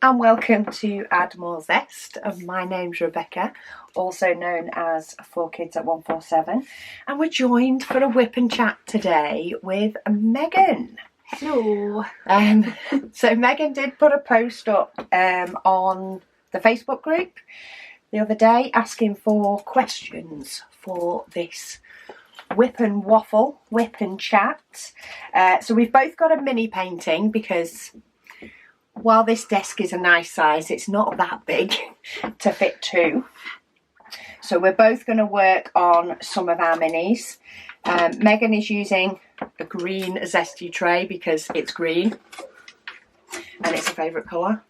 and welcome to Add More Zest. My name's Rebecca, also known as 4Kids at 147, and we're joined for a WIP and Chat today with Megan. Hello. So Megan did put a post up on the Facebook group the other day asking for questions for this WIP and Waffle, WIP and Chat. So we've both got a mini painting because while this desk is a nice size, it's not that big to fit two. So we're both going to work on some of our minis. Megan is using a green zesty tray because it's green and it's a favourite colour.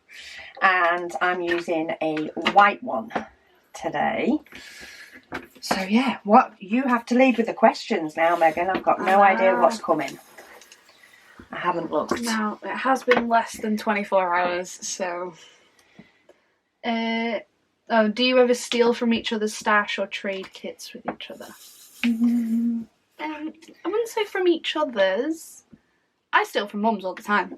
And I'm using a white one today. So yeah, what you have to lead with the questions now, Megan. I've got no idea what's coming. I haven't looked. Now, it has been less than 24 hours, so... do you ever steal from each other's stash or trade kits with each other? I wouldn't say from each other's. I steal from Mum's all the time.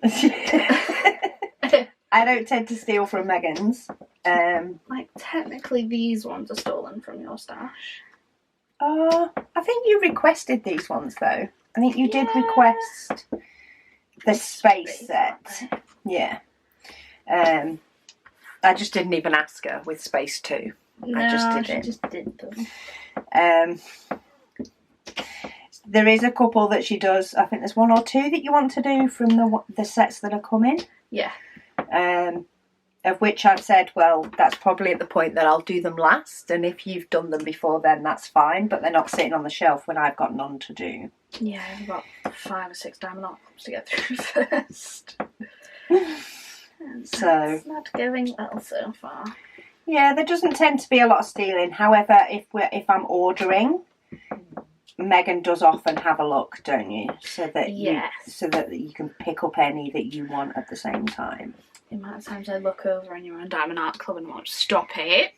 I don't tend to steal from Megan's. Like, technically these ones are stolen from your stash. I think you requested these ones, though. I think you did request the space set. Yeah. I just didn't even ask her with space 2. No, I just did she it. just did them. There is a couple that she does. I think there's 1 or 2 that you want to do from the sets that are coming. Yeah. Of which I've said, well, that's probably at the point that I'll do them last. And if you've done them before then, that's fine. But they're not sitting on the shelf when I've got none to do. Yeah, I've got 5 or 6 diamond artworks to get through first. So it's not going well so far. Yeah, there doesn't tend to be a lot of stealing. However, if I'm ordering, Megan does often have a look, don't you? So that you can pick up any that you want at the same time. The amount of times I look over and you're on Diamond Art Club and watch, stop it.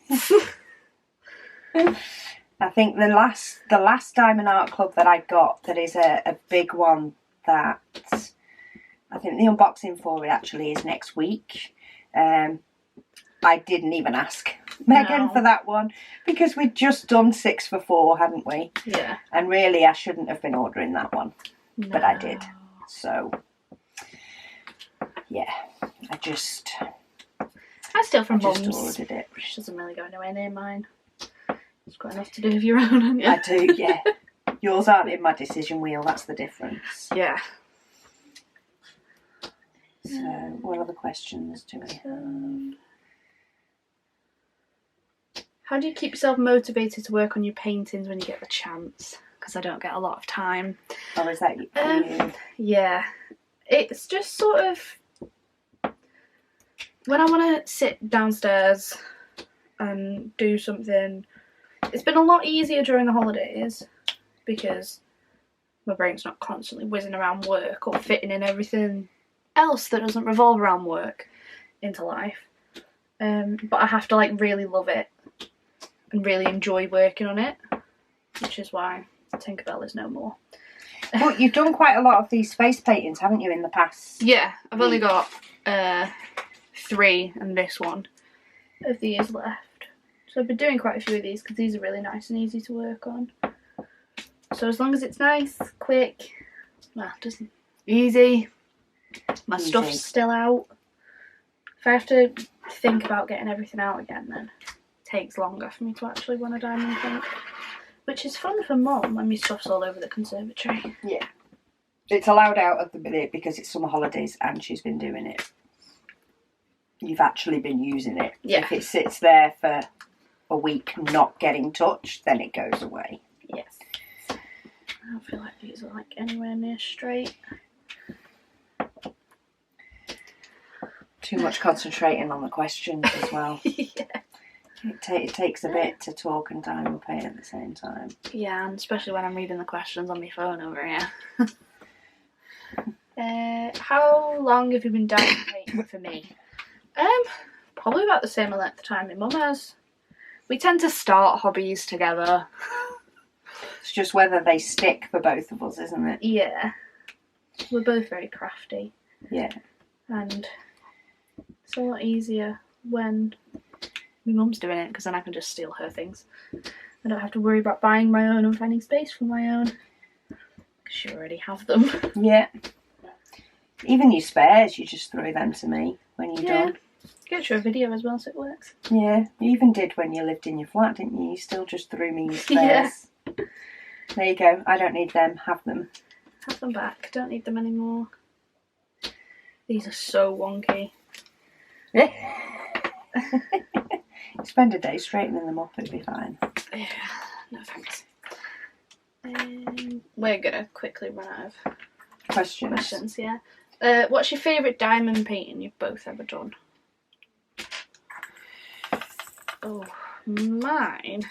I think the last Diamond Art Club that I got, that is a big one that I think the unboxing for it actually is next week. I didn't even ask Megan for that one because we'd just done 6 for 4, hadn't we? Yeah. And really I shouldn't have been ordering that one, but I did. So yeah, I steal from Mum's. ordered it. Which doesn't really go anywhere near mine. It's got enough to do with your own, haven't you? I do, yeah. Yours aren't in my decision wheel, that's the difference. Yeah. So, what other questions do we have? How do you keep yourself motivated to work on your paintings when you get the chance? Because I don't get a lot of time. Oh, is that you? Yeah. It's just sort of... When I want to sit downstairs and do something... It's been a lot easier during the holidays because my brain's not constantly whizzing around work or fitting in everything else that doesn't revolve around work into life. But I have to like really love it and really enjoy working on it, which is why Tinkerbell is no more. But you've done quite a lot of these space paintings, haven't you, in the past? Yeah, I've only got 3 and this one of these left. So I've been doing quite a few of these because these are really nice and easy to work on. So as long as it's nice, quick, well, just easy, my stuff's still out. If I have to think about getting everything out again, then it takes longer for me to actually want a diamond paint. Which is fun for Mum when my stuff's all over the conservatory. Yeah. It's allowed out at the minute because it's summer holidays and she's been doing it. You've actually been using it. Yeah. If it sits there for a week not getting touched, then it goes away. Yes. I don't feel like these are like anywhere near straight. Too much concentrating on the questions as well. Yeah. It takes a bit to talk and diamond paint at the same time. Yeah, and especially when I'm reading the questions on my phone over here. How long have you been diamond painting for me? Probably about the same length of time my mum has. We tend to start hobbies together. It's just whether they stick for both of us, isn't it? Yeah. We're both very crafty. Yeah. And It's a lot easier when my mum's doing it, because then I can just steal her things. I don't have to worry about buying my own and finding space for my own, because you already have them. Yeah. Even your spares, you just throw them to me when you're done. Get you a video as well, so it works. Yeah, you even did when you lived in your flat, didn't you? You still just threw me your spares. Yeah. There you go. I don't need them. Have them. Have them back. Don't need them anymore. These are so wonky. Spend a day straightening them up, it'll be fine. Yeah, no thanks. We're gonna quickly run out of questions. Yeah. What's your favourite diamond painting you've both ever done? Oh, mine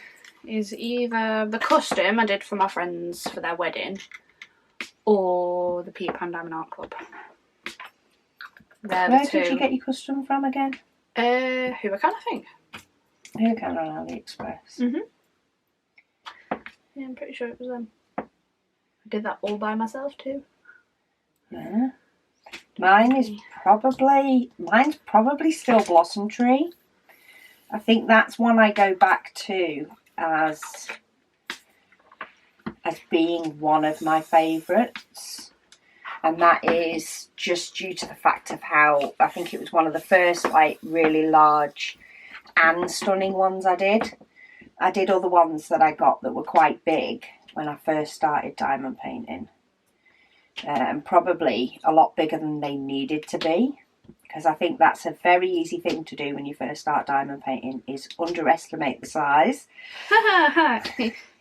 is either the custom I did for my friends for their wedding, or the Peter Pan Diamond Art Club. Where did you get your custom from again? Who I think. Who can on AliExpress? Yeah, I'm pretty sure it was them. I did that all by myself too. Yeah. Mine's probably still Blossom Tree. I think that's one I go back to as being one of my favourites. And that is just due to the fact of how I think it was one of the first like really large and stunning ones I did. I did other ones that I got that were quite big when I first started diamond painting. Probably a lot bigger than they needed to be. Because I think that's a very easy thing to do when you first start diamond painting, is underestimate the size.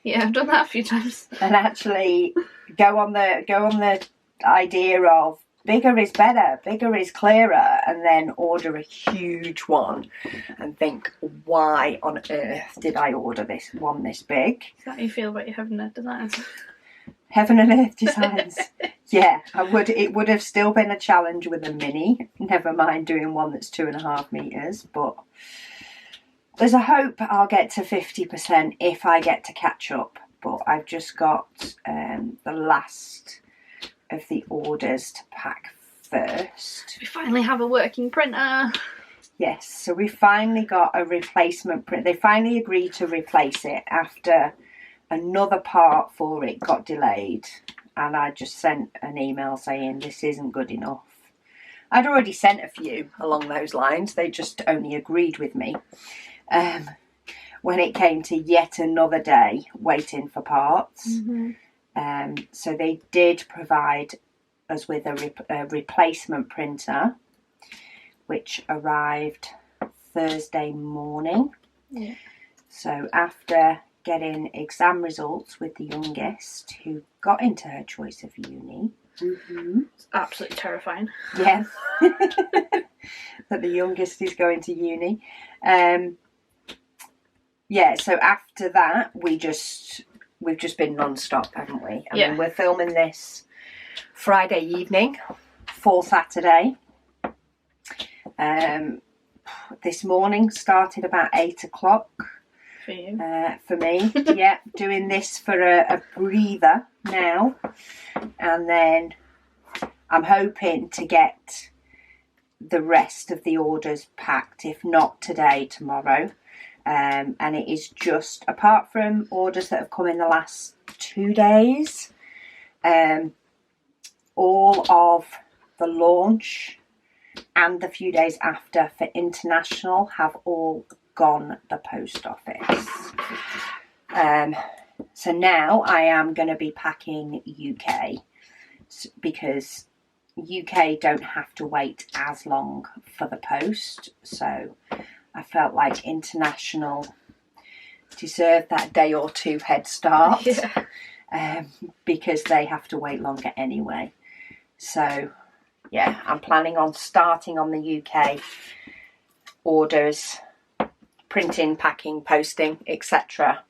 Yeah, I've done that a few times. And actually go on the idea of bigger is better, bigger is clearer, and then order a huge one and think, why on earth did I order this one this big? Is that how you feel about your Heaven and Earth designs? Heaven and Earth designs. Yeah, it would have still been a challenge with a mini, never mind doing one that's 2.5 meters, but there's a hope I'll get to 50% if I get to catch up. But I've just got the last of the orders to pack first. We finally have a working printer. Yes, so we finally got a replacement print. They finally agreed to replace it after another part for it got delayed, and I just sent an email saying this isn't good enough. I'd already sent a few along those lines. They just only agreed with me when it came to yet another day waiting for parts. So they did provide us with a replacement printer, which arrived Thursday morning. Yeah. So after getting exam results with the youngest, who got into her choice of uni. It's absolutely terrifying. Yeah. That the youngest is going to uni. Yeah, so after that, we've just been non-stop, haven't we? I mean, we're filming this Friday evening for Saturday. This morning started about 8 o'clock. For you? For me, yeah. Doing this for a breather now. And then I'm hoping to get the rest of the orders packed, if not today, tomorrow. And it is just, apart from orders that have come in the last 2 days, all of the launch and the few days after for international have all gone the post office. So now I am going to be packing UK, because UK don't have to wait as long for the post. So I felt like international deserved that day or two head start. Because they have to wait longer anyway. So yeah, I'm planning on starting on the UK orders, printing, packing, posting, etc.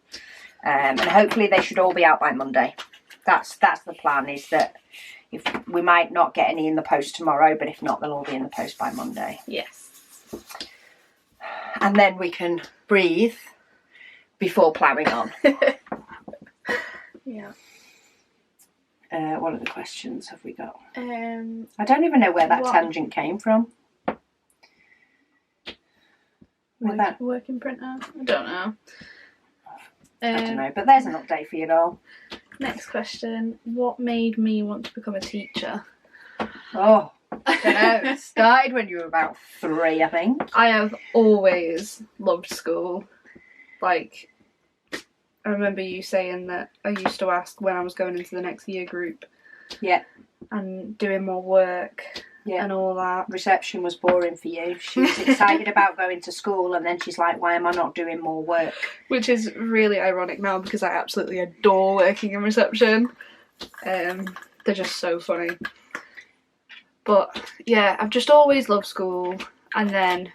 And hopefully they should all be out by Monday. That's the plan, is that if we might not get any in the post tomorrow, but if not, they'll all be in the post by Monday. Yes. And then we can breathe before ploughing on. Yeah. What other questions have we got? I I don't even know where that tangent came from. with that? Working printer? I don't know. I don't know, but there's an update for you all. Next question. What made me want to become a teacher? Oh, I don't know. It started when you were about 3, I think. I have always loved school. Like, I remember you saying that I used to ask when I was going into the next year group. Yeah. And doing more work. Yeah. And all that. Reception was boring for you. She was excited about going to school, and then she's like, why am I not doing more work? Which is really ironic now because I absolutely adore working in reception. They're just so funny. But yeah, I've just always loved school, and then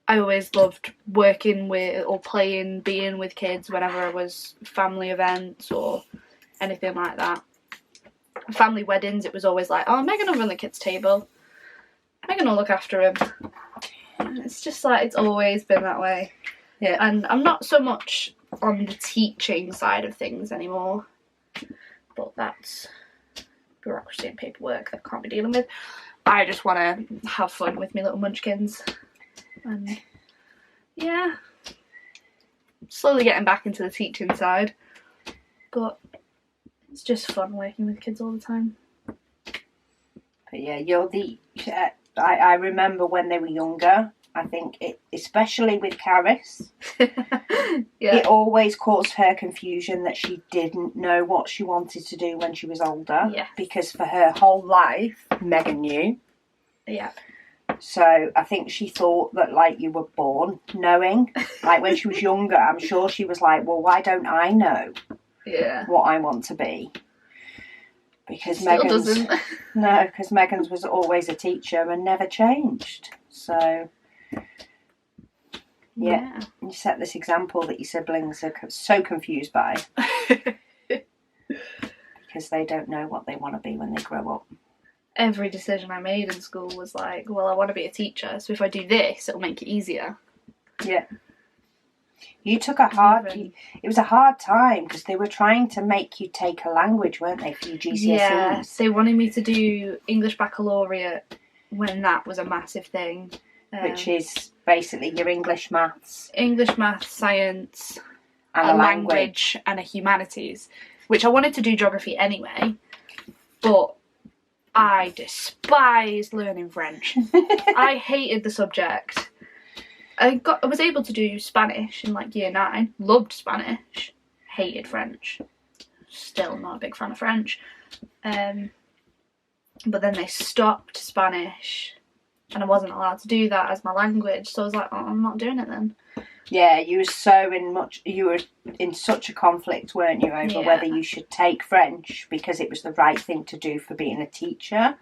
I always loved working with or playing, being with kids whenever I was family events or anything like that. Family weddings, it was always like, oh, Megan will run the kids' table. Megan will look after him. It's just like, it's always been that way. Yeah. And I'm not so much on the teaching side of things anymore. But that's bureaucracy and paperwork that I can't be dealing with. I just want to have fun with my little munchkins. And yeah, slowly getting back into the teaching side. But it's just fun working with kids all the time. But yeah, you're the... I remember when they were younger, I think, especially with Caris, yeah. It always caused her confusion that she didn't know what she wanted to do when she was older. Yeah. Because for her whole life, Megan knew. Yeah. So I think she thought that, like, you were born knowing. Like, when she was younger, I'm sure she was like, well, why don't I know what I want to be? Because Megan's... No, because Megan's was always a teacher and never changed. So, yeah. You set this example that your siblings are so confused by. Because they don't know what they want to be when they grow up. Every decision I made in school was like, well, I want to be a teacher, so if I do this, it'll make it easier. Yeah. You took a hard... It was a hard time because they were trying to make you take a language, weren't they, for your GCSEs? Yeah, they wanted me to do English Baccalaureate when that was a massive thing. Which is basically your English, maths, science, and a language and a humanities. Which I wanted to do geography anyway, but I despised learning French. I hated the subject. I was able to do Spanish in like year 9. Loved Spanish. Hated French. Still not a big fan of French. But then they stopped Spanish and I wasn't allowed to do that as my language. So I was like, oh, I'm not doing it then. Yeah, you were in such a conflict, weren't you, over whether you should take French because it was the right thing to do for being a teacher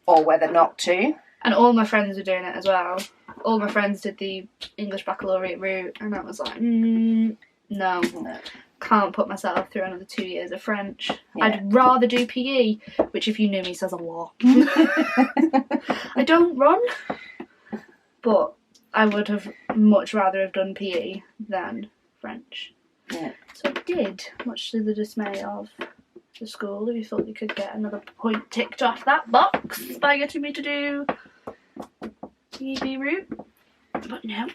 or whether not to. And all my friends were doing it as well. All my friends did the English Baccalaureate route, and I was like, no, can't put myself through another 2 years of French. Yeah. I'd rather do PE, which if you knew me says a lot. I don't run, but I would have much rather have done PE than French. Yeah. So I did, much to the dismay of the school, who thought you could get another point ticked off that box by getting me to do EB route, but no.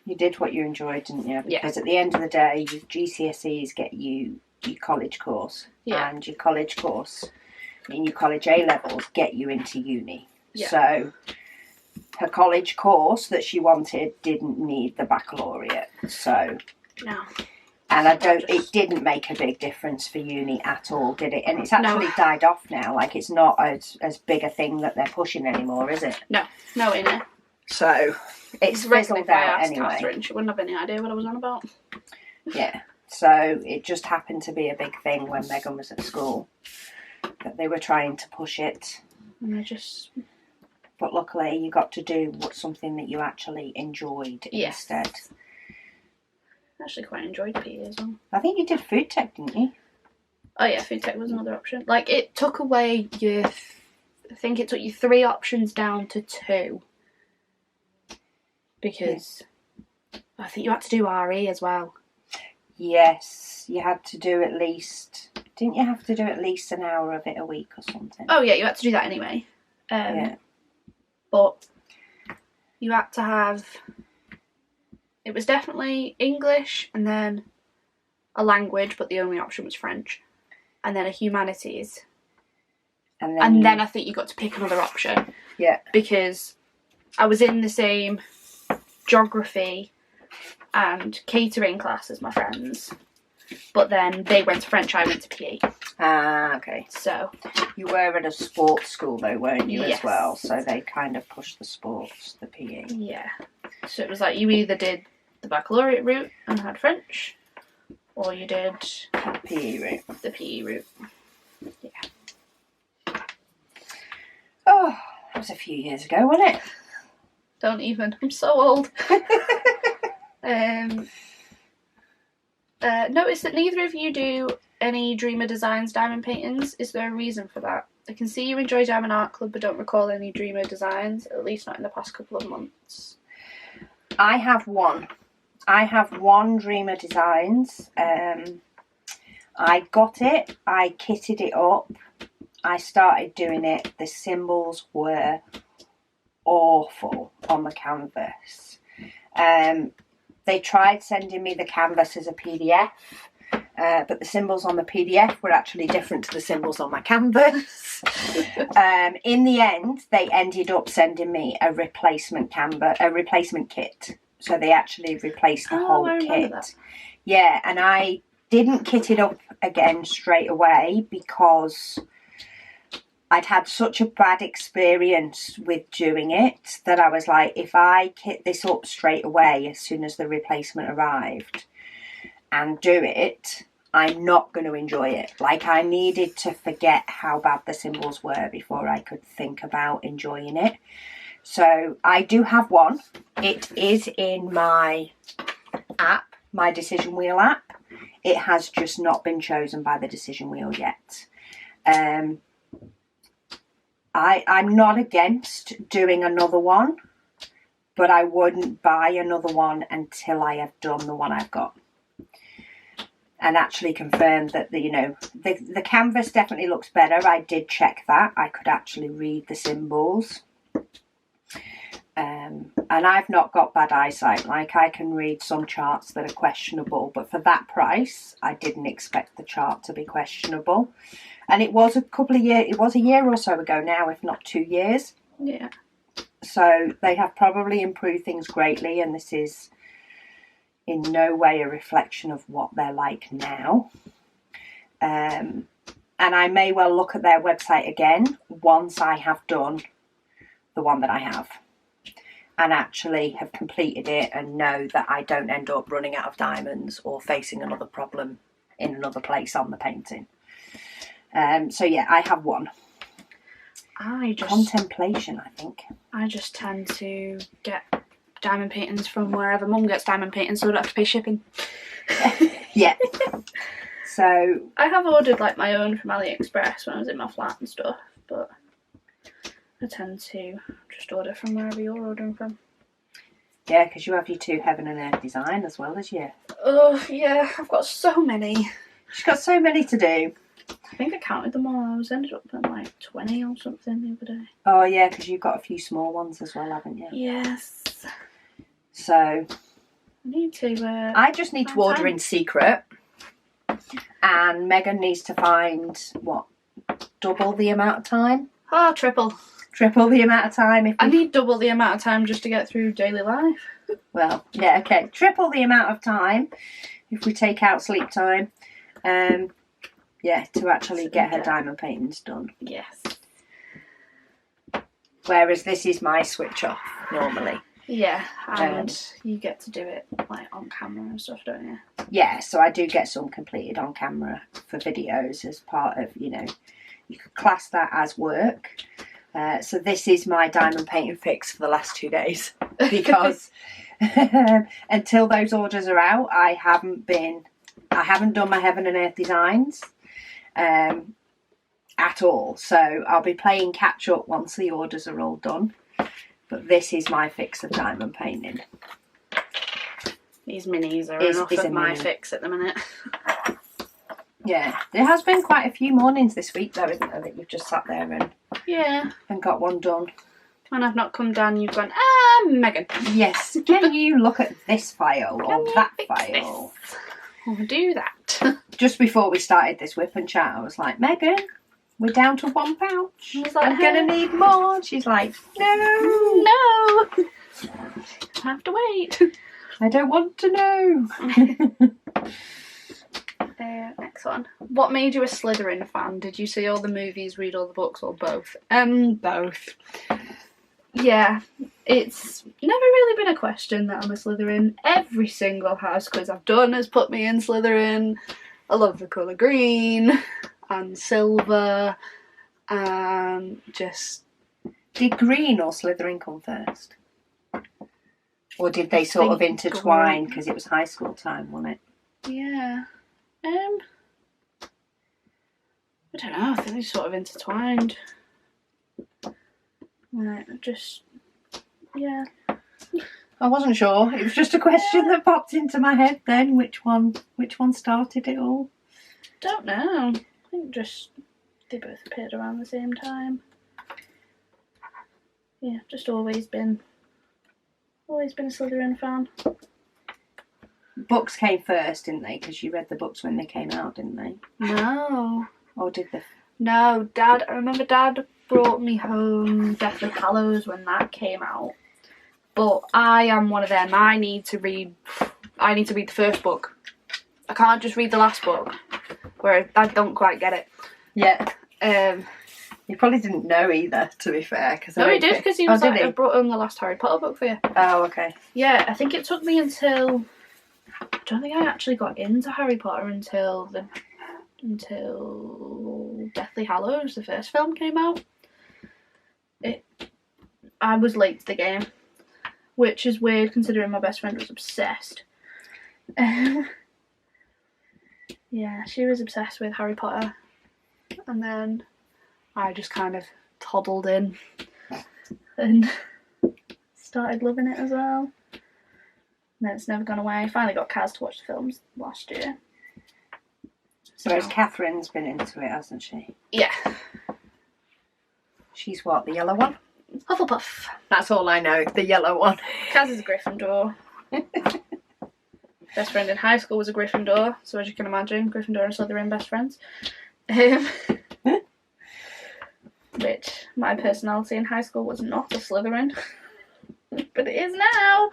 You did what you enjoyed, didn't you? Because at the end of the day, your GCSEs get you your college course, and your college course in your college A-levels get you into uni. Yeah. So her college course that she wanted didn't need the baccalaureate, so no. And it didn't make a big difference for uni at all, did it? And it's actually died off now. Like, it's not as big a thing that they're pushing anymore, is it? No, in it. So, it's fizzled out anyway. Catherine, she wouldn't have any idea what I was on about. Yeah. So, it just happened to be a big thing when Megan was at school. That they were trying to push it. And But luckily, you got to do something that you actually enjoyed instead. I actually quite enjoyed PE as well. I think you did food tech, didn't you? Oh yeah, food tech was another option. Like, it took away I think it took you 3 options down to 2. Because I think you had to do RE as well. Yes, you had to do at least... Didn't you have to do at least an hour of it a week or something? Oh yeah, you had to do that anyway. But you had to have, it was definitely English and then a language, but the only option was French, and then a humanities. And then I think you got to pick another option. Yeah. Because I was in the same geography and catering class as my friends, but then they went to French, I went to PE. Ah, okay. So you were at a sports school though, weren't you, yes. as well? So they kind of pushed the sports, the PE. Yeah. So it was like you either did the baccalaureate route and had French, or you did PE route. The PE route. Yeah. Oh, that was a few years ago, wasn't it? Don't even. I'm so old. Notice that neither of you do any Dreamer Designs diamond paintings. Is there a reason for that? I can see you enjoy Diamond Art Club, but don't recall any Dreamer Designs, at least not in the past couple of months. I have one. I have one Dreamer Designs. I got it. I kitted it up. I started doing it. The symbols were awful on the canvas. They tried sending me the canvas as a PDF, but the symbols on the PDF were actually different to the symbols on my canvas. In the end, they ended up sending me a replacement kit. So they actually replaced the whole kit. That. Yeah, and I didn't kit it up again straight away because I'd had such a bad experience with doing it that I was like, if I kit this up straight away as soon as the replacement arrived and do it, I'm not going to enjoy it. Like, I needed to forget how bad the symbols were before I could think about enjoying it. So I do have one. It is in my app, my Decision Wheel app. It has just not been chosen by the Decision Wheel yet. I'm not against doing another one, but I wouldn't buy another one until I have done the one I've got. And actually confirmed that the canvas definitely looks better. I did check that. I could actually read the symbols. And I've not got bad eyesight. Like, I can read some charts that are questionable, but for that price, I didn't expect the chart to be questionable. And it was a year or so ago now, if not 2 years. Yeah. So they have probably improved things greatly, and this is in no way a reflection of what they're like now. And I may well look at their website again once I have done the one that I have and actually have completed it and know that I don't end up running out of diamonds or facing another problem in another place on the painting. So yeah, I have one. Contemplation, I think. I just tend to get diamond paintings from wherever Mum gets diamond paintings, so I don't have to pay shipping. Yeah. So I have ordered like my own from AliExpress when I was in my flat and stuff, but I tend to just order from wherever you're ordering from. Yeah, because you have your 2 Heaven and Earth design as well as you. Oh yeah, I've got so many. She's got so many to do. I think I counted them all. I ended up at like 20 or something the other day. Oh yeah, because you've got a few small ones as well, haven't you? Yes. So I need to. I just need to order in secret, and Megan needs to find double the amount of time. Oh, triple the amount of time. I need double the amount of time just to get through daily life. Well, yeah, okay, triple the amount of time if we take out sleep time. Yeah, to actually get her diamond paintings done. Yes. Whereas this is my switch off normally. Yeah, and you get to do it like on camera and stuff, don't you? Yeah, so I do get some completed on camera for videos as part of, you could class that as work. So this is my diamond painting fix for the last 2 days because until those orders are out, I haven't done my Heaven and Earth designs at all. So I'll be playing catch up once the orders are all done. But this is my fix of diamond painting. These minis are enough of my fix at the minute. Yeah, there has been quite a few mornings this week though, isn't there, that you've just sat there and got one done. When I've not come down, you've gone, Megan. Yes. Can you look at this file or that fix file? this? I'll do that. Just before we started this whip and chat, I was like, Megan, we're down to 1 pouch. I was like, I'm going to need more. And she's like, no. No. I have to wait. I don't want to know. Next one. What made you a Slytherin fan? Did you see all the movies, read all the books, or both? Both. Yeah, it's never really been a question that I'm a Slytherin. Every single house quiz I've done has put me in Slytherin. I love the colour green and silver and just... Did green or Slytherin come first? Or did they sort of intertwine because it was high school time, wasn't it? Yeah. I don't know, I think they sort of intertwined. Right, yeah. I wasn't sure. It was just a question that popped into my head then. Which one started it all? Don't know. I think they both appeared around the same time. Yeah, just always been a Slytherin fan. Books came first, didn't they? Because you read the books when they came out, didn't they? No. Or did they? No, I remember Dad brought me home Deathly Hallows when that came out. But I am one of them. I need to read the first book. I can't just read the last book. Where I don't quite get it. Yeah. He probably didn't know either, to be fair. No, he did, because he was like, I brought home the last Harry Potter book for you. Oh, okay. Yeah, I think it took me until... I don't think I actually got into Harry Potter until Deathly Hallows, the first film, came out. I was late to the game, which is weird considering my best friend was obsessed. Yeah, she was obsessed with Harry Potter, and then I just kind of toddled in and started loving it as well. And then it's never gone away. I finally got Kaz to watch the films last year. Whereas Catherine's been into it, hasn't she? Yeah. She's what, the yellow one? Hufflepuff. That's all I know, the yellow one. Kaz is a Gryffindor. Best friend in high school was a Gryffindor, so as you can imagine, Gryffindor and Slytherin best friends. Which, my personality in high school was not a Slytherin. But it is now.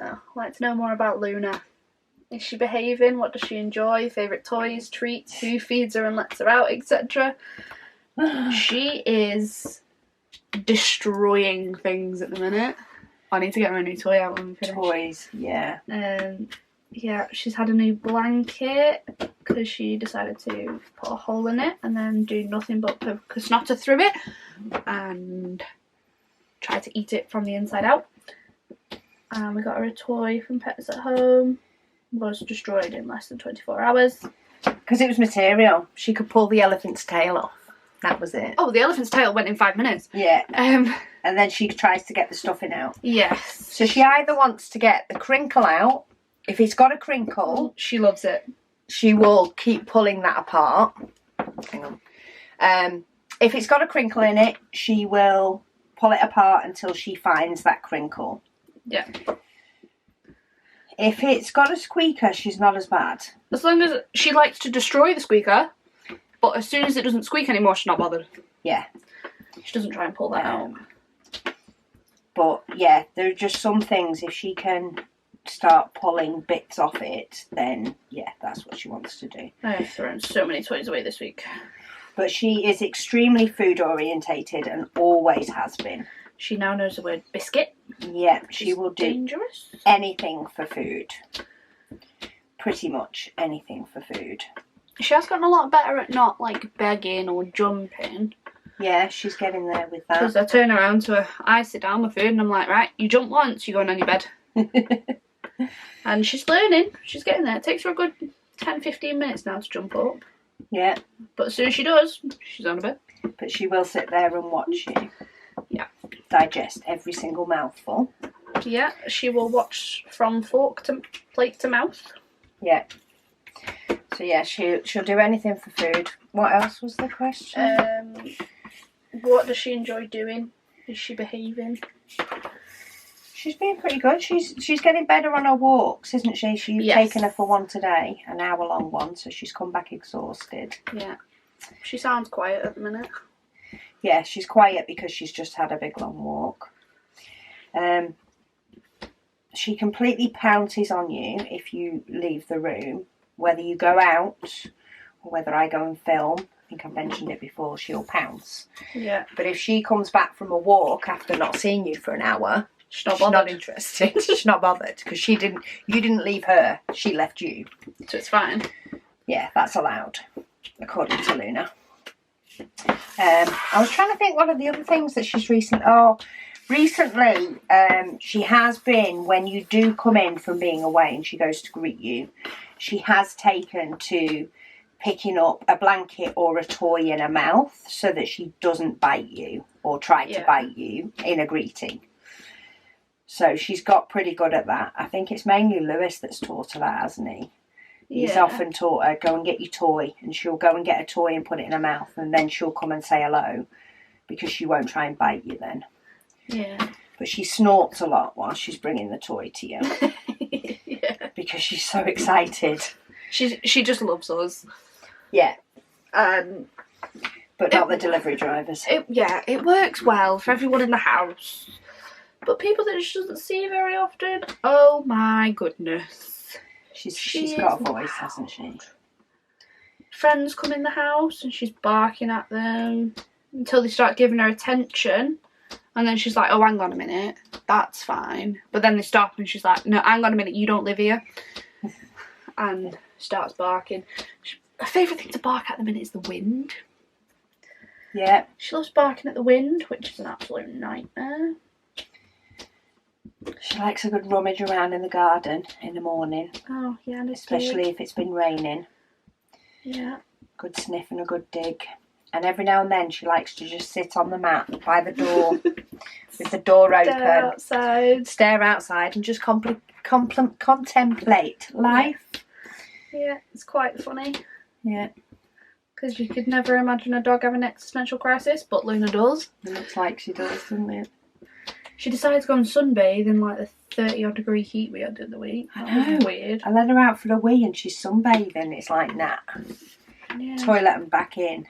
I'd like to know more about Luna. Is she behaving? What does she enjoy? Favourite toys, treats, who feeds her and lets her out, etc. She is destroying things at the minute. I need to get her a new toy out when we finish. Toys, yeah. Yeah, she's had a new blanket because she decided to put a hole in it and then do nothing but poke a snotter through it and try to eat it from the inside out. And we got her a toy from Pets at Home. Was destroyed in less than 24 hours. Because it was material. She could pull the elephant's tail off. That was it. Oh, the elephant's tail went in 5 minutes. Yeah. And then she tries to get the stuffing out. Yes. So she either wants to get the crinkle out. If it's got a crinkle, she loves it. She will keep pulling that apart. Hang on. If it's got a crinkle in it, she will pull it apart until she finds that crinkle. Yeah. If it's got a squeaker, she's not as bad. As long as she likes to destroy the squeaker, but as soon as it doesn't squeak anymore, she's not bothered. Yeah. She doesn't try and pull that out. But yeah, there are just some things, if she can start pulling bits off it, then yeah, that's what she wants to do. I have thrown so many toys away this week. But she is extremely food orientated and always has been. She now knows the word biscuit. Yeah, she will do dangerous. Anything for food. Pretty much anything for food. She has gotten a lot better at not like begging or jumping. Yeah, she's getting there with that. Because I turn around to her, I sit down with food and I'm like, right, you jump once, you're going on your bed. And she's learning, she's getting there. It takes her a good 10-15 minutes now to jump up. Yeah. But as soon as she does, she's on her bed. But she will sit there and watch you. Yeah. Digest every single mouthful. Yeah, she will watch from fork to plate to mouth. Yeah. So yeah, she'll do anything for food. What else was the question? What does she enjoy doing? Is she behaving? She's been pretty good. She's getting better on her walks, isn't she? You've taken her for one today, an hour-long one, so she's come back exhausted. Yeah. She sounds quiet at the minute. Yeah, she's quiet because she's just had a big long walk. She completely pounces on you if you leave the room, whether you go out or whether I go and film. I think I've mentioned it before, she'll pounce. Yeah. But if she comes back from a walk after not seeing you for an hour, she's not interested. She's not bothered because you didn't leave her, she left you. So it's fine. Yeah, that's allowed, according to Luna. I was trying to think what are the other things that she's recently... Recently, she has been, when you do come in from being away and she goes to greet you, she has taken to picking up a blanket or a toy in her mouth so that she doesn't bite you or try to bite you in a greeting. So she's got pretty good at that. I think it's mainly Lewis that's taught her that, hasn't he? He's often taught her, go and get your toy, and she'll go and get a toy and put it in her mouth, and then she'll come and say hello because she won't try and bite you then. Yeah. But she snorts a lot while she's bringing the toy to you. Yeah. Because she's so excited. She just loves us. Yeah. But not the delivery drivers. It works well for everyone in the house. But people that she doesn't see very often, oh my goodness. She's got a voice, hasn't she? Friends come in the house and she's barking at them until they start giving her attention. And then she's like, oh, hang on a minute, that's fine. But then they stop and she's like, no, hang on a minute, you don't live here. And starts barking. Her favourite thing to bark at the minute is the wind. Yeah. She loves barking at the wind, which is an absolute nightmare. She likes a good rummage around in the garden in the morning. Oh, yeah, especially if it's been raining. Yeah. Good sniff and a good dig. And every now and then she likes to just sit on the mat by the door with the door open. Stare outside and just contemplate life. Yeah, it's quite funny. Yeah. Because you could never imagine a dog having an existential crisis, but Luna does. It looks like she does, doesn't it? She decided to go and sunbathe in like the 30-odd degree heat we had the other week. That was weird. I let her out for a wee and she's sunbathing. It's like, nah. Yeah. Toilet and back in.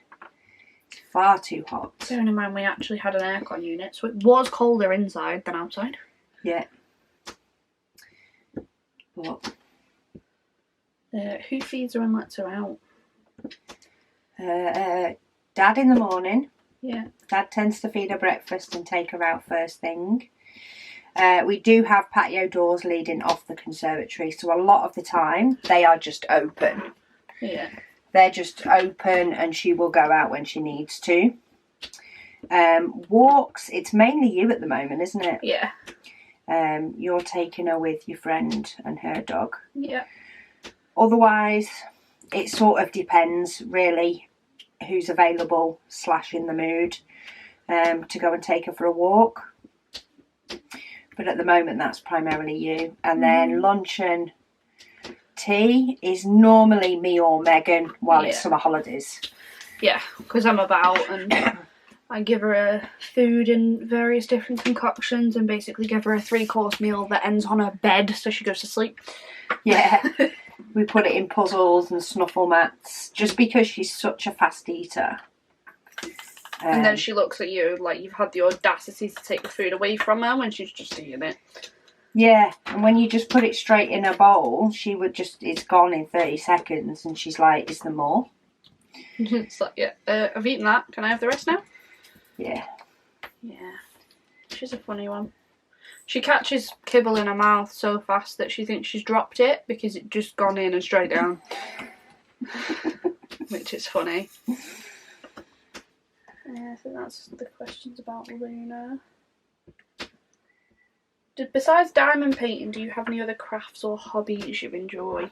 It's far too hot. Bearing in mind we actually had an aircon unit, so it was colder inside than outside. Yeah. But who feeds her and lets her out? Dad in the morning. Yeah. Dad tends to feed her breakfast and take her out first thing. We do have patio doors leading off the conservatory, so a lot of the time they are just open. Yeah. They're just open and she will go out when she needs to. Walks, it's mainly you at the moment, isn't it? Yeah. You're taking her with your friend and her dog. Yeah. Otherwise, it sort of depends, really, who's available / in the mood to go and take her for a walk. But at the moment, that's primarily you. And then lunch and tea is normally me or Megan while it's summer holidays. Yeah, because I'm about and I give her food in various different concoctions and basically give her a 3-course meal that ends on her bed so she goes to sleep. Yeah. We put it in puzzles and snuffle mats just because she's such a fast eater. And then she looks at you like you've had the audacity to take the food away from her when she's just eating it. Yeah, and when you just put it straight in a bowl, it's gone in 30 seconds and she's like, is there more? It's like, yeah, I've eaten that. Can I have the rest now? Yeah. Yeah. She's a funny one. She catches kibble in her mouth so fast that she thinks she's dropped it because it just gone in and straight down. Which is funny. Yeah, I think that's the questions about Luna. Besides diamond painting, do you have any other crafts or hobbies you enjoy?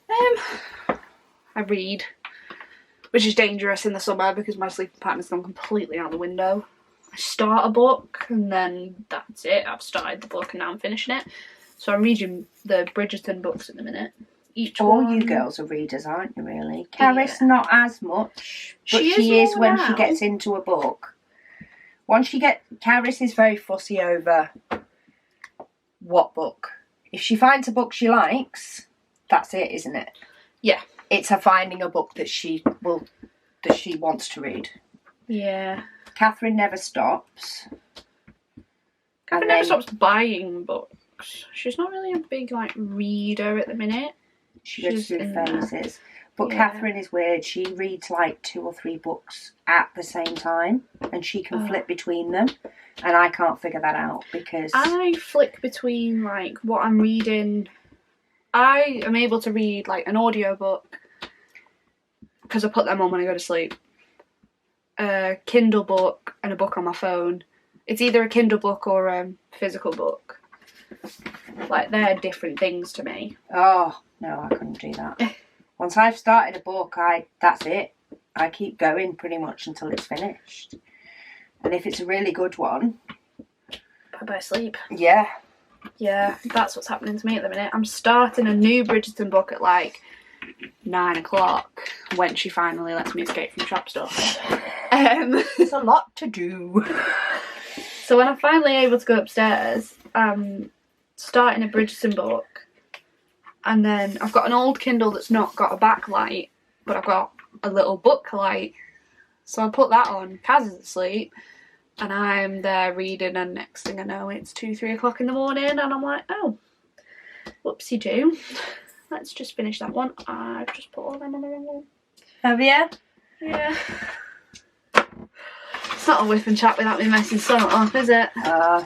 I read, which is dangerous in the summer because my sleeping pattern has gone completely out the window. I start a book and then that's it. I've started the book and now I'm finishing it. So I'm reading the Bridgerton books at the minute. each All one. you girls are readers, aren't you, really? Caris, Yeah. not as much. But she is more when now. she gets into a book. Caris is very fussy over what book. If she finds a book she likes, that's it, isn't it? Yeah. It's her finding a book that she wants to read. Yeah. Catherine never stops. Catherine never stops buying books. She's not really a big reader at the minute. She goes through in phases. But Yeah. Catherine is weird. She reads 2 or 3 books at the same time, and she can flip between them. And I can't figure that out because I flick between what I'm reading. I am able to read an audiobook because I put them on when I go to sleep. A Kindle book and a book on my phone. It's either a Kindle book or a physical book. They're different things to me. Oh no, I couldn't do that. Once I've started a book, that's it. I keep going pretty much until it's finished. And if it's a really good one, Bye-bye sleep. Yeah, that's what's happening to me at the minute. I'm starting a new Bridgerton book at 9 o'clock when she finally lets me escape from shop stuff. there's a lot to do. So when I'm finally able to go upstairs, I'm starting a Bridgerton book. And then I've got an old Kindle that's not got a backlight, but I've got a little book light. So I put that on, Kaz is asleep, and I'm there reading, and next thing I know it's 2-3 o'clock in the morning, and I'm like, oh, whoopsie do. Let's just finish that one. I've just put all them on the wrong one. Have you? Yeah. It's not a whip and chat without me messing something up, is it?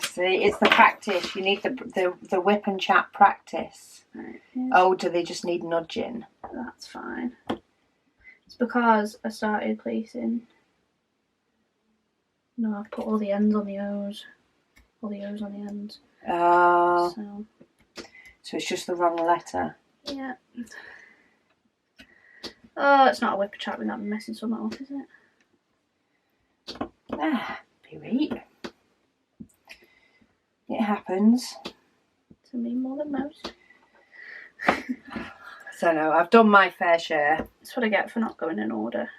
See, it's the practice. You need the whip and chat practice. Right, Oh, do they just need nudging? that's fine. It's because I started placing. No, I've put all the ends on the O's. All the O's on the ends. So it's just the wrong letter. Yeah. Oh, it's not a whip and chat without me messing something up, is it? Be right. It happens. To me more than most. So no, I've done my fair share. That's what I get for not going in order.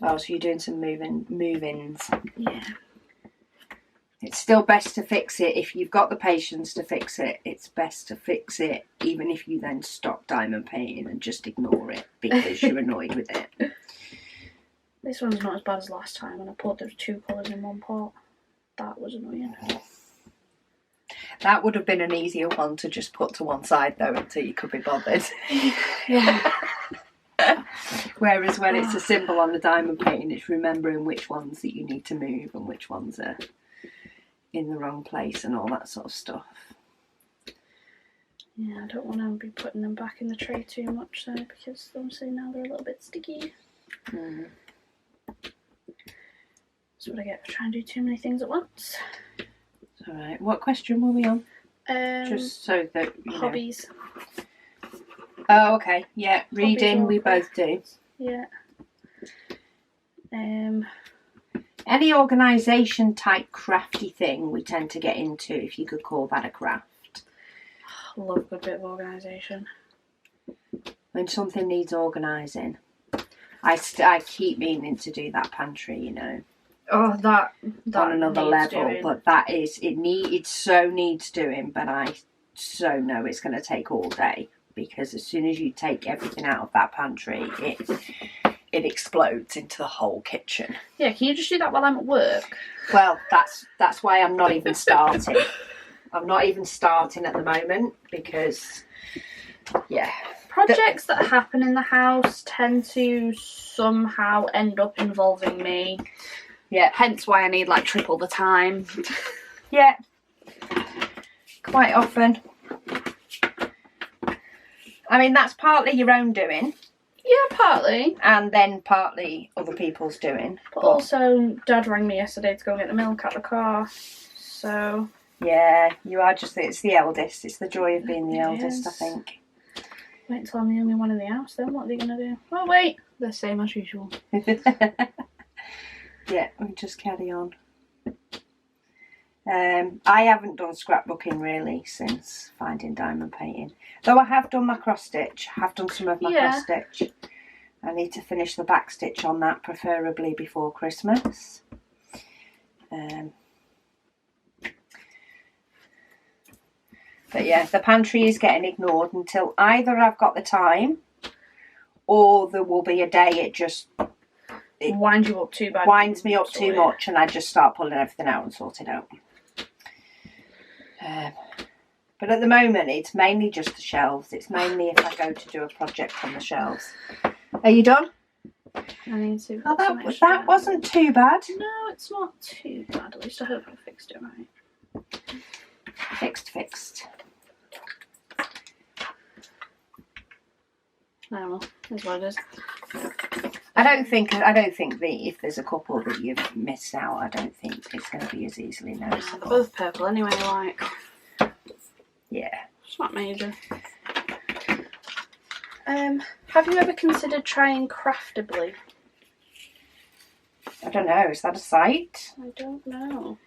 Oh, so you're doing some move-ins. Yeah. It's still best to fix it if you've got the patience to fix it. It's best to fix it even if you then stop diamond painting and just ignore it because you're annoyed with it. This one's not as bad as last time when I poured those 2 colours in one pot. That was annoying. That would have been an easier one to just put to one side though until you could be bothered. Yeah. Whereas when it's a symbol on the diamond painting, it's remembering which ones that you need to move and which ones are in the wrong place and all that sort of stuff. Yeah, I don't want to be putting them back in the tray too much though, because obviously now they're a little bit sticky. Mm. That's what I get for trying to do too many things at once. Alright, what question were we on? Just so that you hobbies. Know. Oh, okay. Yeah, reading we both do. Yeah. Any organisation type crafty thing we tend to get into, if you could call that a craft. I love a good bit of organisation. When something needs organising. I keep meaning to do that pantry, you know. Oh, that on another level, doing. But it so needs doing, but I so know it's going to take all day, because as soon as you take everything out of that pantry, it explodes into the whole kitchen. Yeah, can you just do that while I'm at work? Well, that's why I'm not even starting. I'm not even starting at the moment because, yeah. Projects that happen in the house tend to somehow end up involving me. Yeah. Hence why I need like triple the time. Yeah. Quite often. I mean, that's partly your own doing. Yeah, partly. And then partly other people's doing. But also, Dad rang me yesterday to go get the milk out of the car. So... yeah, you are just... it's the eldest. It's the joy of being the eldest, I think. Wait until I'm the only one in the house, then what are they going to do? Oh, wait. The same as usual. Yeah, we just carry on. I haven't done scrapbooking really since finding diamond painting. Though I have done my cross stitch. I have done some of my cross stitch. I need to finish the back stitch on that, preferably before Christmas. But yeah, the pantry is getting ignored until either I've got the time or there will be a day it just winds you up too bad. Winds me up too much and I just start pulling everything out and sort it out. But at the moment it's mainly just the shelves. It's mainly if I go to do a project on the shelves. Are you done? I need to. Oh, that wasn't too bad. No, it's not too bad. At least I hope I fixed it right. Fixed. No, that's what it is. I don't think if there's a couple that you've missed out, I don't think it's going to be as easily noticeable. They're both purple anyway, like. Yeah. It's not major. Have you ever considered trying Craftably? I don't know, is that a site? I don't know.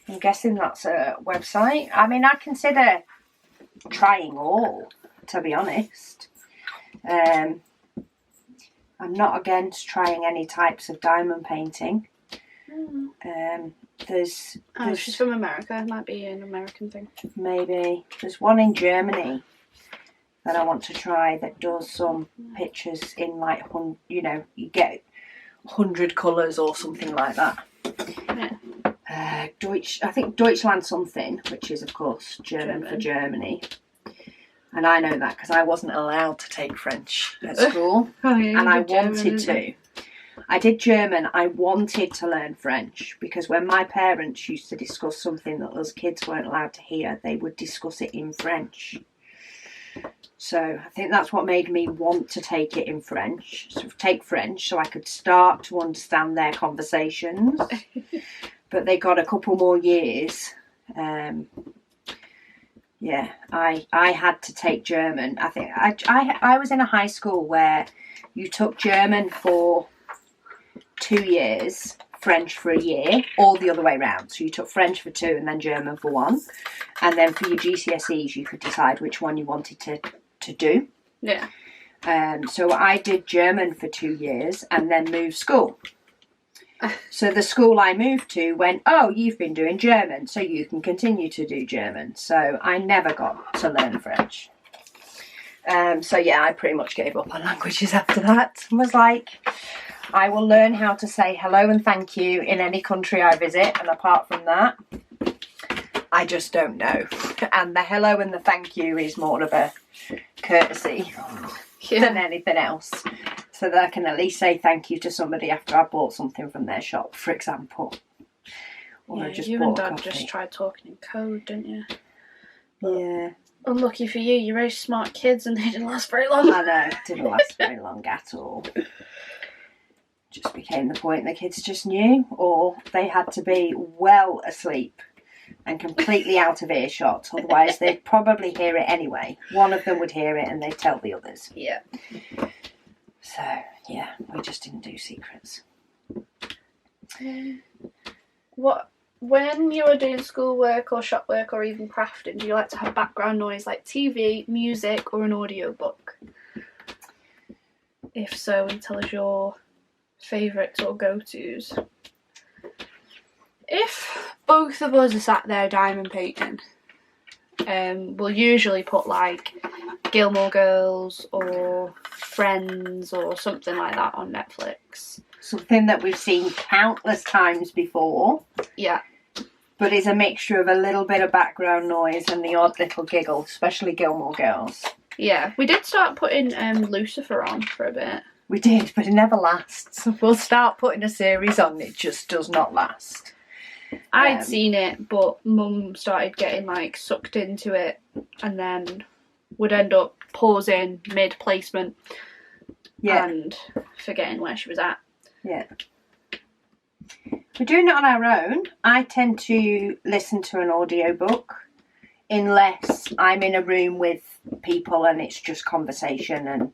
I'm guessing that's a website. I mean, I consider trying all, to be honest. I'm not against trying any types of diamond painting. There's she's from America. It might be an American thing. Maybe. There's one in Germany that I want to try that does some pictures in like, you know, you get 100 colours or something like that. Yeah. I think Deutschland something, which is of course German for Germany. And I know that because I wasn't allowed to take French at school. And I wanted to. I did German. I wanted to learn French because when my parents used to discuss something that us kids weren't allowed to hear, they would discuss it in French. So I think that's what made me want to take it in French. So take French so I could start to understand their conversations. But they got a couple more years. Yeah, I had to take German. I think I was in a high school where you took German for 2 years, French for a year, or the other way around. So you took French for 2 and then German for 1. And then for your GCSEs, you could decide which one you wanted to do. Yeah. So I did German for 2 years and then moved school. So the school I moved to went, oh, you've been doing German, so you can continue to do German. So I never got to learn French. So yeah, I pretty much gave up on languages after that. I was like, I will learn how to say hello and thank you in any country I visit. And apart from that, I just don't know. And the hello and the thank you is more of a courtesy than anything else. So that I can at least say thank you to somebody after I bought something from their shop, for example. Or I just you bought and Dad coffee. just tried talking in code, didn't you? Yeah. Unlucky for you, you raised smart kids and they didn't last very long. I know, didn't last very long at all. Just became the point the kids just knew, or they had to be well asleep and completely out of earshot, otherwise they'd probably hear it anyway. One of them would hear it and they'd tell the others. Yeah. So, yeah, we just didn't do secrets. When you are doing schoolwork or shop work or even crafting, do you like to have background noise like TV, music or an audiobook? If so, tell us your favourites or go-tos. If both of us are sat there diamond painting, we'll usually put like Gilmore Girls or Friends or something like that on Netflix. Something that we've seen countless times before. Yeah. But it's a mixture of a little bit of background noise and the odd little giggle, especially Gilmore Girls. Yeah, we did start putting Lucifer on for a bit. We did, but it never lasts. We'll start putting a series on, it just does not last. I'd seen it, but Mum started getting like sucked into it and then would end up pausing mid-placement and forgetting where she was at. Yeah. We're doing it on our own. I tend to listen to an audiobook unless I'm in a room with people and it's just conversation and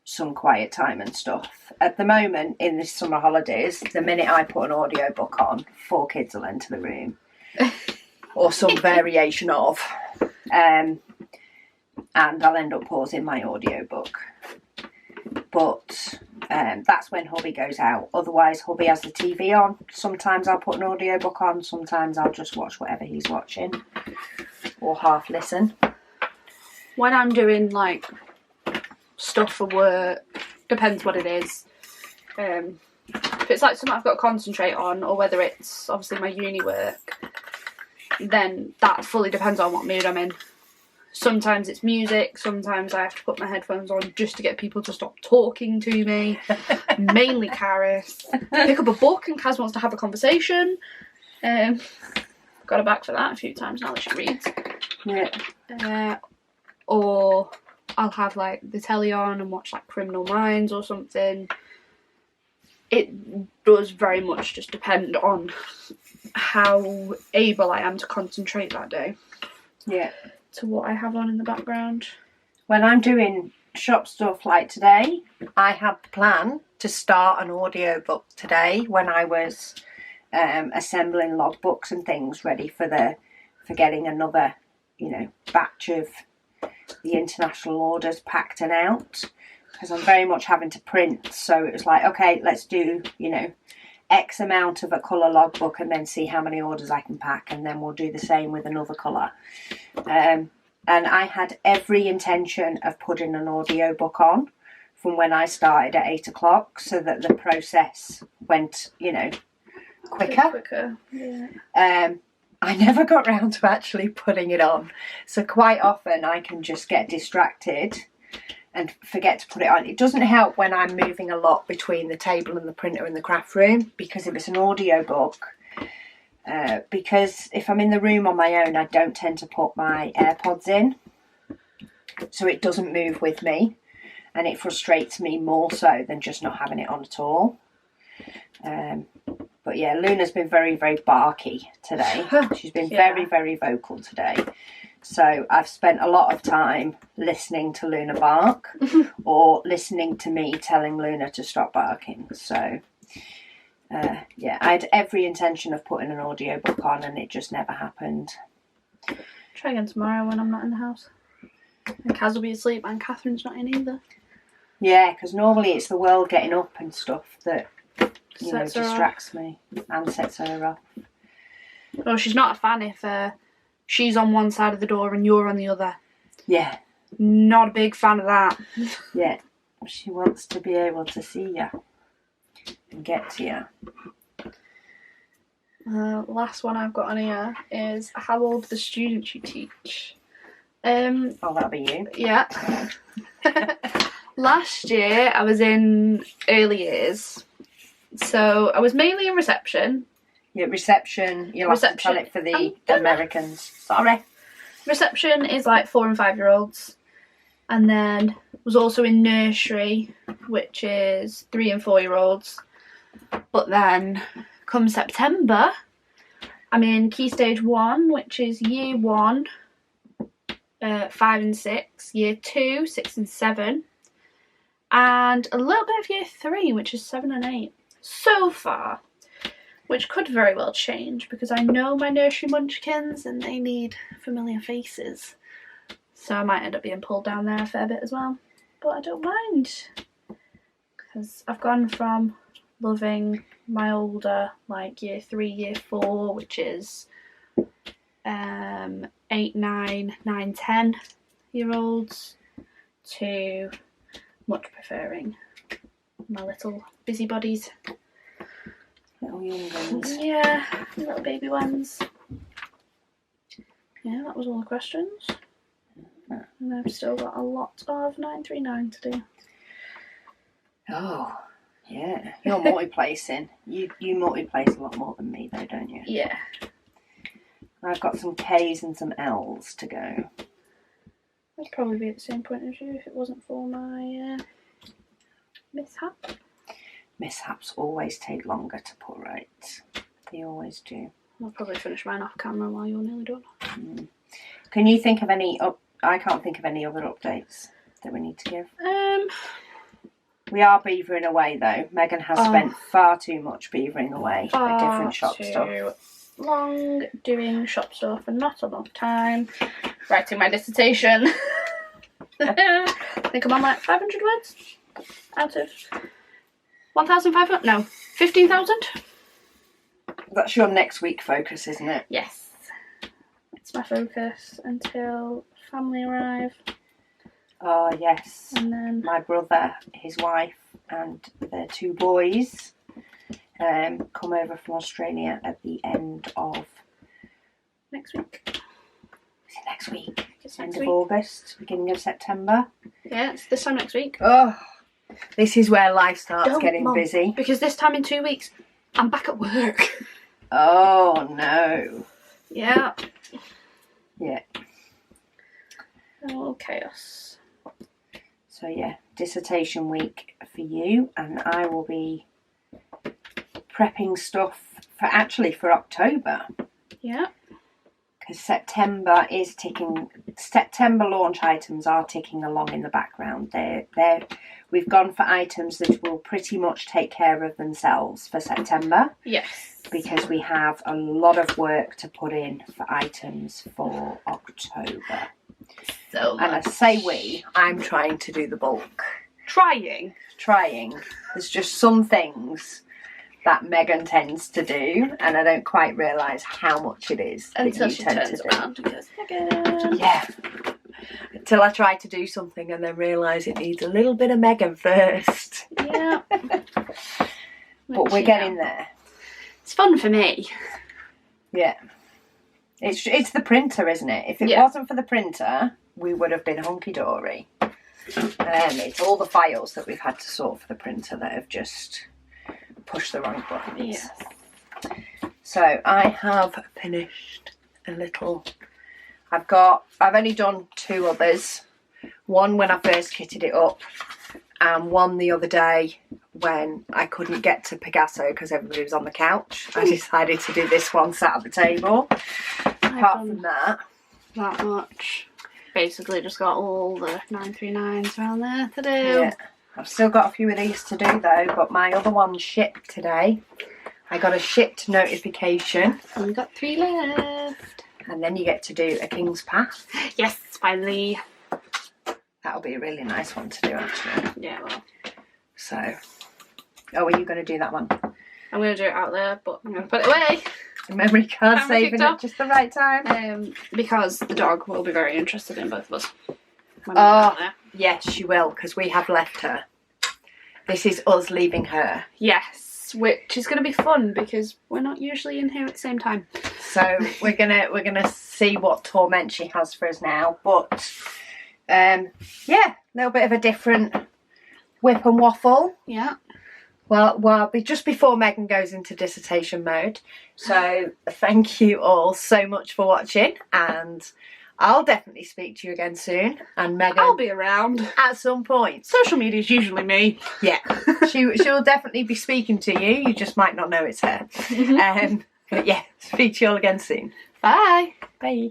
some quiet time and stuff. At the moment, in this summer holidays, the minute I put an audiobook on, 4 kids will enter the room. or some variation of. And I'll end up pausing my audiobook. But that's when hubby goes out. Otherwise, hubby has the TV on. Sometimes I'll put an audiobook on. Sometimes I'll just watch whatever he's watching. Or half listen. When I'm doing, like, stuff for work, depends what it is. If it's, like, something I've got to concentrate on, or whether it's, obviously, my uni work, then that fully depends on what mood I'm in. Sometimes it's music, sometimes I have to put my headphones on just to get people to stop talking to me. Mainly Karis. Pick up a book and Kaz wants to have a conversation. Got her back for that a few times now that she reads. Yeah. Or I'll have like the telly on and watch like Criminal Minds or something. It does very much just depend on how able I am to concentrate that day. Yeah. To what I have on in the background. When I'm doing shop stuff like today, I had the plan to start an audiobook today when I was assembling logbooks and things ready for getting another, batch of the international orders packed and out, because I'm very much having to print. So it was like, okay, let's do, X amount of a colour logbook and then see how many orders I can pack, and then we'll do the same with another colour. And I had every intention of putting an audiobook on from when I started at 8 o'clock so that the process went, quicker. Yeah. I never got round to actually putting it on. So quite often I can just get distracted and forget to put it on. It doesn't help when I'm moving a lot between the table and the printer in the craft room, because if it's an audiobook, because if I'm in the room on my own, I don't tend to put my AirPods in, so it doesn't move with me, and it frustrates me more so than just not having it on at all. But yeah, Luna's been very, very barky today. She's been very, very vocal today. So I've spent a lot of time listening to Luna bark or listening to me telling Luna to stop barking. So I had every intention of putting an audiobook on and it just never happened. Try again tomorrow when I'm not in the house. And Kaz will be asleep and Catherine's not in either. Yeah, because normally it's the world getting up and stuff that distracts me and sets her off. Oh, she's not a fan if she's on one side of the door and you're on the other. Yeah. Not a big fan of that. Yeah. She wants to be able to see you and get to you. Last one I've got on here is, how old are the students you teach? That'll be you. Yeah. Last year I was in early years. So I was mainly in reception. Yeah, reception. You'll have to tell it for the Americans. Sorry. Reception is like 4 and 5 year olds. And then was also in nursery, which is 3 and 4 year olds. But then come September, I'm in Key Stage 1, which is Year 1, 5 and 6, Year 2, 6 and 7, and a little bit of Year 3, which is 7 and 8. So far, which could very well change because I know my nursery munchkins and they need familiar faces. So I might end up being pulled down there a fair bit as well. But I don't mind, because I've gone from loving my older, like Year 3, Year 4, which is 8, 9, 9, 10 year olds, to much preferring my little busybodies. Little young ones. Yeah, little baby ones. Yeah, that was all the questions. And I've still got a lot of 939 to do. Oh, yeah. You're multi-placing. You multi-place a lot more than me though, don't you? Yeah. I've got some K's and some L's to go. I'd probably be at the same point as you if it wasn't for my mishap. Mishaps always take longer to put right. They always do. I'll probably finish mine off camera while you're nearly done. Can you think of any... I can't think of any other updates that we need to give. We are beavering away though. Megan has spent far too much beavering away at different shop stuff. long doing shop stuff and not enough time writing my dissertation. I think I'm on like 500 words out of 1,500. No, 15,000. That's your next week focus, isn't it? Yes, it's my focus until family arrive. Oh yes. And then My brother, his wife, and their 2 boys come over from Australia at the end of next week. Is it next week? It's End next of week. August, beginning of September. Yeah, it's this time next week. Oh, this is where life starts Don't, getting Mum, busy. Because this time in 2 weeks, I'm back at work. Oh no. Yeah. Yeah. Oh, chaos. So yeah, dissertation week for you, and I will be prepping stuff for October. Yeah. Because September is ticking. September launch items are ticking along in the background. We've gone for items that will pretty much take care of themselves for September. Yes. Because we have a lot of work to put in for items for October. So And I say we, I'm trying to do the bulk. trying. There's just some things that Megan tends to do, and I don't quite realise how much it is Until that you she tend turns to do. around and goes, Megan. Yeah. Until I try to do something and then realise it needs a little bit of Megan first. Yeah. But we're getting there. It's fun for me. Yeah. It's the printer, isn't it? If it Yeah. wasn't for the printer, we would have been hunky-dory. It's all the files that we've had to sort for the printer that have just pushed the wrong buttons. Yes. So I have finished a little. I've only done 2 others. One when I first kitted it up, and one the other day when I couldn't get to Picasso because everybody was on the couch. I decided to do this one sat at the table. Apart from that, That much. Basically just got all the 939s around there to do. yeah, I've still got a few of these to do though, but my other one shipped today. I got a shipped notification, And we've got 3 left. and then you get to do a King's Path. Yes, finally. That'll be a really nice one to do actually. Yeah, well, So, are you going to do that one? I'm going to do it out there, but I'm going to put it away. Memory card Camera saving kicked at off. just the right time. Because the dog will be very interested in both of us. When we're Oh, out there. yes, she will, because we have left her. This is us leaving her. Yes, which is going to be fun because we're not usually in here at the same time. So we're gonna see what torment she has for us now. But yeah, a little bit of a different whip and waffle. Yeah. Well, just before Megan goes into dissertation mode. So thank you all so much for watching, and I'll definitely speak to you again soon. And Megan, I'll be around. at some point. Social media is usually me. Yeah, she'll definitely be speaking to you. You just might not know it's her. But yeah, speak to you all again soon. Bye. Bye.